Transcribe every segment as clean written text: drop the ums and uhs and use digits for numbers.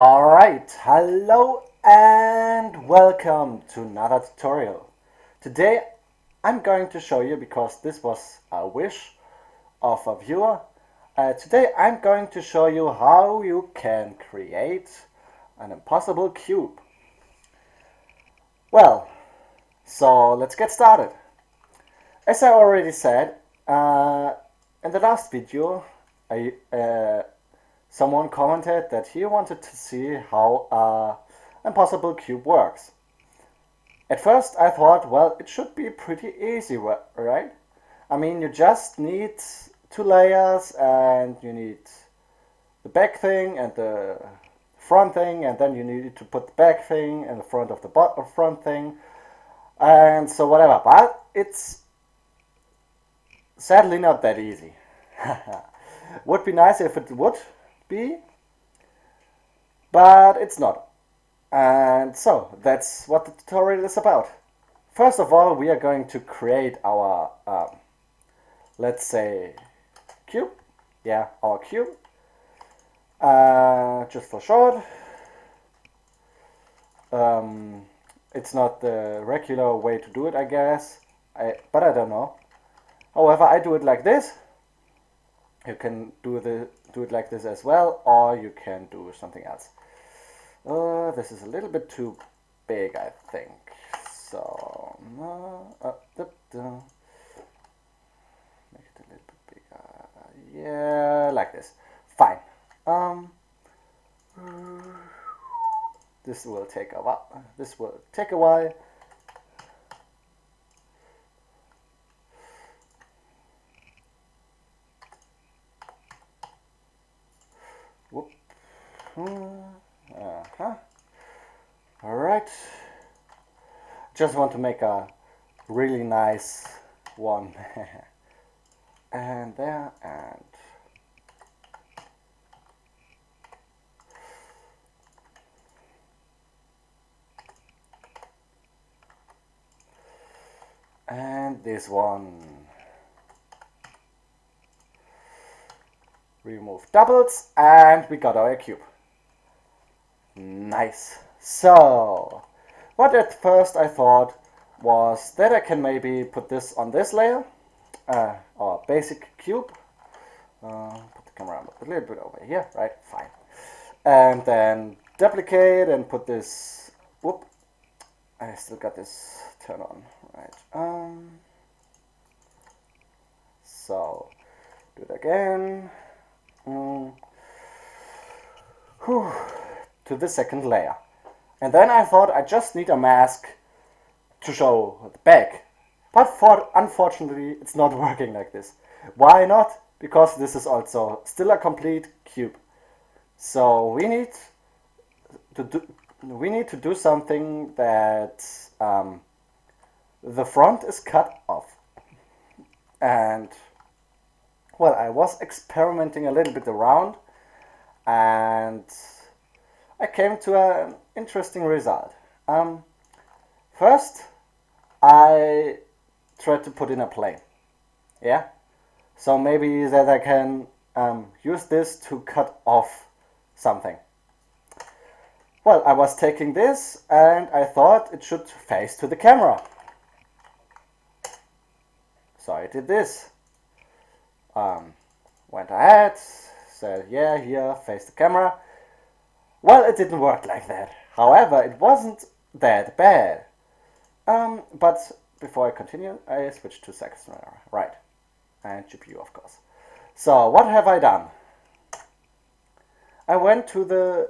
Alright, hello and welcome to another tutorial. Today I'm going to show you, because this was a wish of a viewer, today I'm going to show you how you can create an impossible cube. Well, so let's get started. As I already said, in the last video, someone commented that he wanted to see how an impossible cube works. At first I thought, well, it should be pretty easy, right? I mean, you just need two layers and you need the back thing and the front thing, and then you need to put the back thing in the front of the front thing, and so whatever. But it's sadly not that easy. Would be nice if it would be, but it's not. And so that's what the tutorial is about. First of all, we are going to create our, let's say, cube. Yeah, our cube. Just for short. It's not the regular way to do it, I guess. But I don't know. However, I do it like this. You can do it like this as well, or you can do something else. This is a little bit too big, I think. So make it a little bit bigger. Yeah, like this. Fine. This will take a while. This will take a while. Whoop. Alright. Just want to make a really nice one. And there, and this one. Remove doubles, and we got our cube. Nice. So, what at first I thought was that I can maybe put this on this layer, or basic cube. Put the camera a little bit over here, right? Fine. And then duplicate and put this. Whoop! I still got this turned on, right? So do it again. To the second layer. And then I thought I just need a mask to show the back. But unfortunately, it's not working like this. Why not? Because this is also still a complete cube. So we need to do something that the front is cut off. And well, I was experimenting a little bit around, and I came to an interesting result. First, I tried to put in a plane. Yeah? So maybe that I can use this to cut off something. Well, I was taking this and I thought it should face to the camera. So I did this. Went ahead, said, yeah, here, face the camera. Well, it didn't work like that. However, it wasn't that bad. But before I continue, I switched to second camera. Right. And GPU, of course. So, what have I done? I went to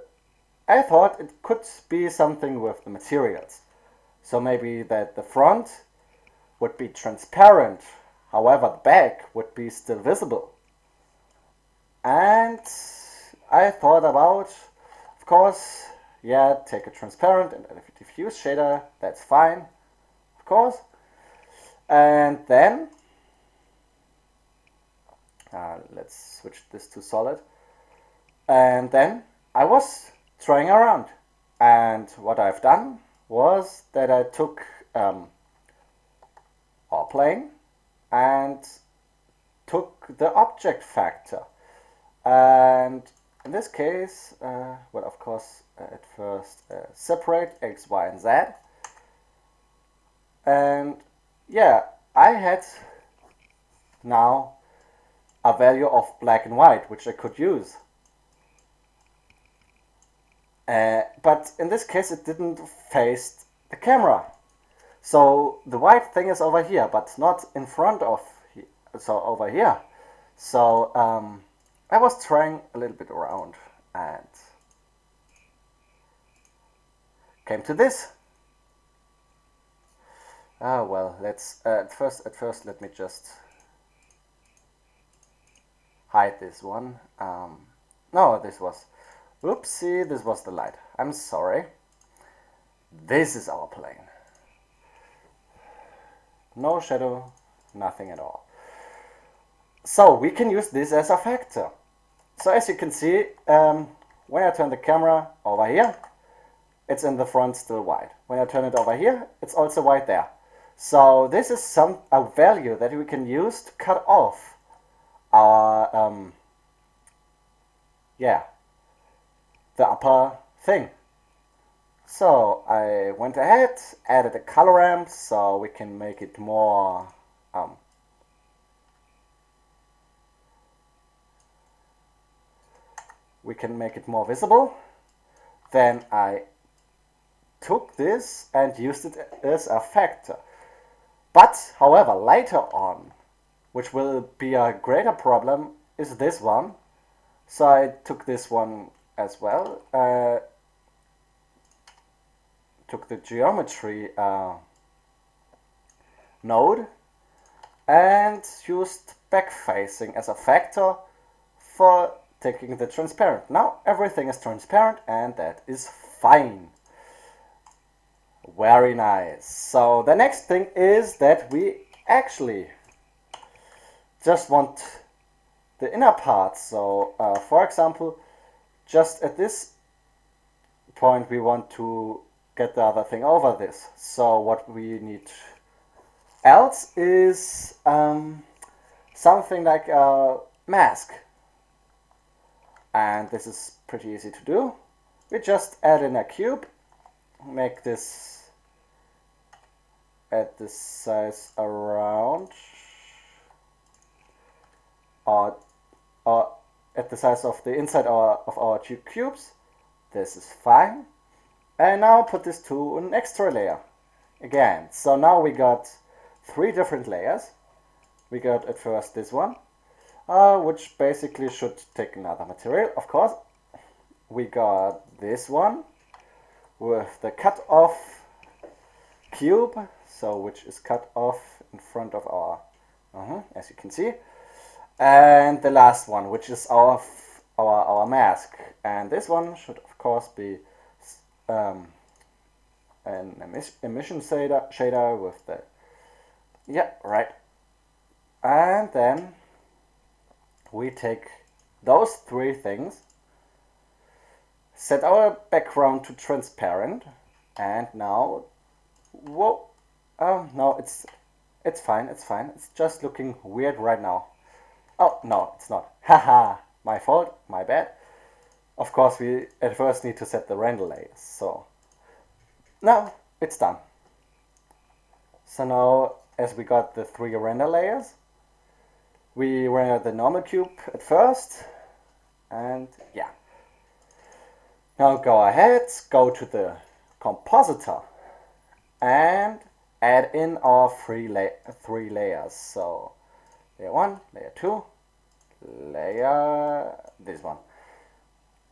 I thought it could be something with the materials. So maybe that the front would be transparent. However, the back would be still visible. And I thought about, of course, yeah, take a transparent and a diffuse shader, that's fine, of course. And then, let's switch this to solid. And then I was trying around. And what I've done was that I took our plane and took the object factor and in this case, well, of course, at first separate X, Y, and Z. And yeah, I had now a value of black and white, which I could use. But in this case, it didn't face the camera. So the white thing is over here, but not in front of, so over here. So I was trying a little bit around and came to this. Ah, well, let's at first let me just hide this one. No, this was, whoopsie, this was the light. I'm sorry. This is our plane. No shadow, nothing at all. So we can use this as a factor. So as you can see, when I turn the camera over here, it's in the front still white. When I turn it over here, it's also white there. So this is a value that we can use to cut off our the upper thing. So I went ahead, added a color ramp so we can make it more visible. Then I took this and used it as a factor. But however, later on, which will be a greater problem, is this one. So I took this one as well, took the geometry node and used backfacing as a factor for taking the transparent. Now everything is transparent and that is fine. Very nice. So the next thing is that we actually just want the inner part. So for example, just at this point we want to get the other thing over this. So what we need else is something like a mask. And this is pretty easy to do. We just add in a cube, make this at this size around, or at the size of the inside of our two cubes. This is fine. And now put this to an extra layer again. So now we got 3 different layers. We got at first this one, which basically should take another material, of course. We got this one with the cut off cube, so which is cut off in front of our, as you can see. And the last one, which is our mask. And this one should of course be an emission shader with the, yeah, right. And then we take those 3 things, set our background to transparent, and now, whoa, no, it's fine, it's fine. It's just looking weird right now. Oh, no, it's not. Haha, my fault, my bad. Of course, we at first need to set the render layers. So now it's done. So now, as we got the 3 render layers, we render the normal cube at first, and yeah. Now go ahead, go to the compositor, and add in our 3 layers. So layer 1, layer 2, layer this one.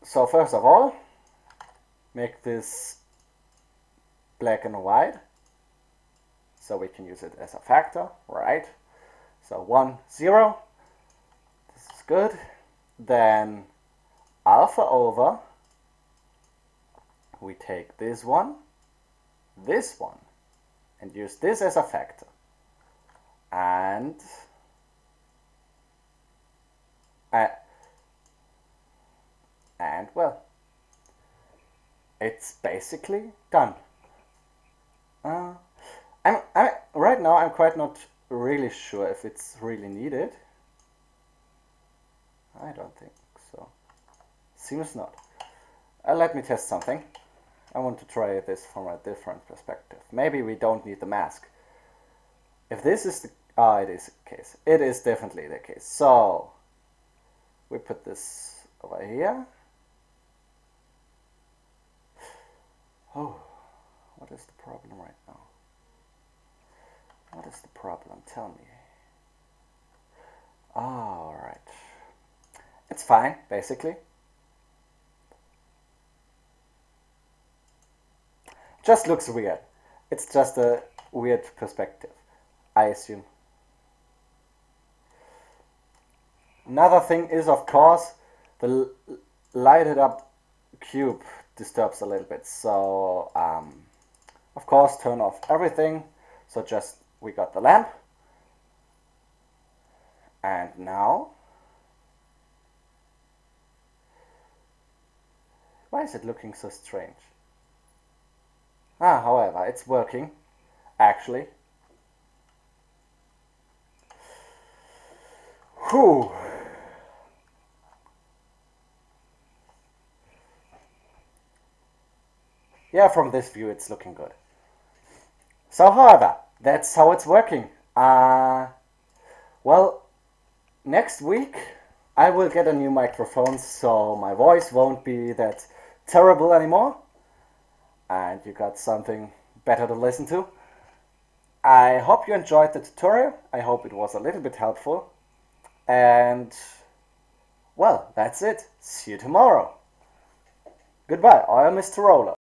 So first of all, make this black and white, so we can use it as a factor, right? So 1, 0, this is good. Then alpha over, we take this one, and use this as a factor. And well, it's basically done. Right now I'm quite not really sure if it's really needed. I don't think so. seems not. Let me test something. I want to try this from a different perspective. Maybe we don't need the mask. If this is the... Ah, it is the case. It is definitely the case. So, we put this over here. Oh, what is the problem right now? What is the problem? Tell me. Alright. It's fine, basically. Just looks weird. It's just a weird perspective, I assume. Another thing is, of course, the lighted up cube disturbs a little bit. So, of course, turn off everything. So just, we got the lamp. And now, why is it looking so strange? However, it's working, actually. Whew. Yeah, from this view it's looking good. So, however, that's how it's working. Well, next week I will get a new microphone, so my voice won't be that terrible anymore. And you got something better to listen to. I hope you enjoyed the tutorial. I hope it was a little bit helpful. And, well, that's it. See you tomorrow. Goodbye, I am Mr. Roller.